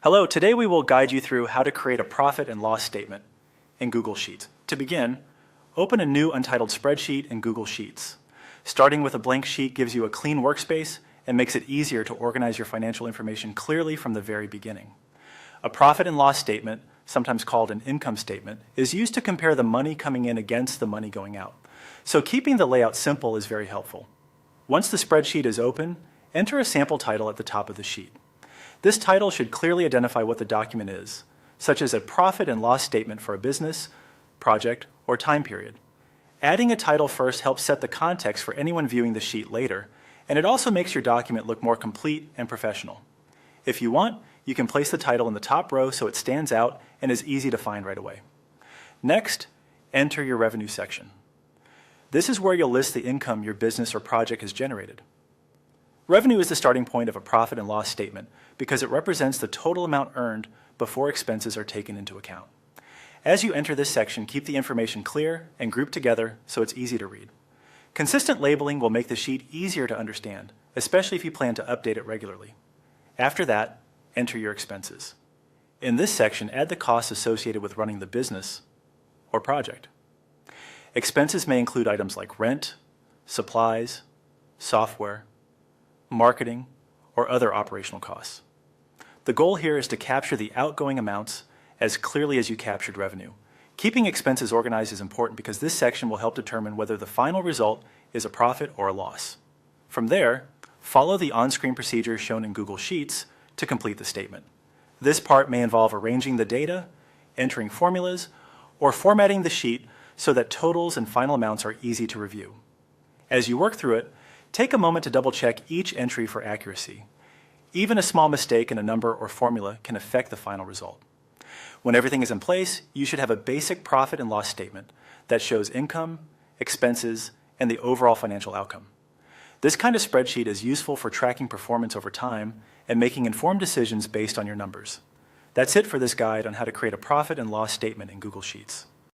Hello, today we will guide you through how to create a profit and loss statement in Google Sheets. To begin, open a new untitled spreadsheet in Google Sheets. Starting with a blank sheet gives you a clean workspace and makes it easier to organize your financial information clearly from the very beginning. A profit and loss statement, sometimes called an income statement, is used to compare the money coming in against the money going out. So keeping the layout simple is very helpful. Once the spreadsheet is open, enter a sample title at the top of the sheet. This title should clearly identify what the document is, such as a profit and loss statement for a business, project, or time period. Adding a title first helps set the context for anyone viewing the sheet later, and it also makes your document look more complete and professional. If you want, you can place the title in the top row so it stands out and is easy to find right away. Next, enter your revenue section. This is where you'll list the income your business or project has generated. Revenue is the starting point of a profit and loss statement because it represents the total amount earned before expenses are taken into account. As you enter this section, keep the information clear and grouped together so it's easy to read. Consistent labeling will make the sheet easier to understand, especially if you plan to update it regularly. After that, enter your expenses. In this section, add the costs associated with running the business or project. Expenses may include items like rent, supplies, software, marketing, or other operational costs. The goal here is to capture the outgoing amounts as clearly as you captured revenue. Keeping expenses organized is important because this section will help determine whether the final result is a profit or a loss. From there, follow the on-screen procedure shown in Google Sheets to complete the statement. This part may involve arranging the data, entering formulas, or formatting the sheet so that totals and final amounts are easy to review. As you work through it, take a moment to double-check each entry for accuracy. Even a small mistake in a number or formula can affect the final result. When everything is in place, you should have a basic profit and loss statement that shows income, expenses, and the overall financial outcome. This kind of spreadsheet is useful for tracking performance over time and making informed decisions based on your numbers. That's it for this guide on how to create a profit and loss statement in Google Sheets.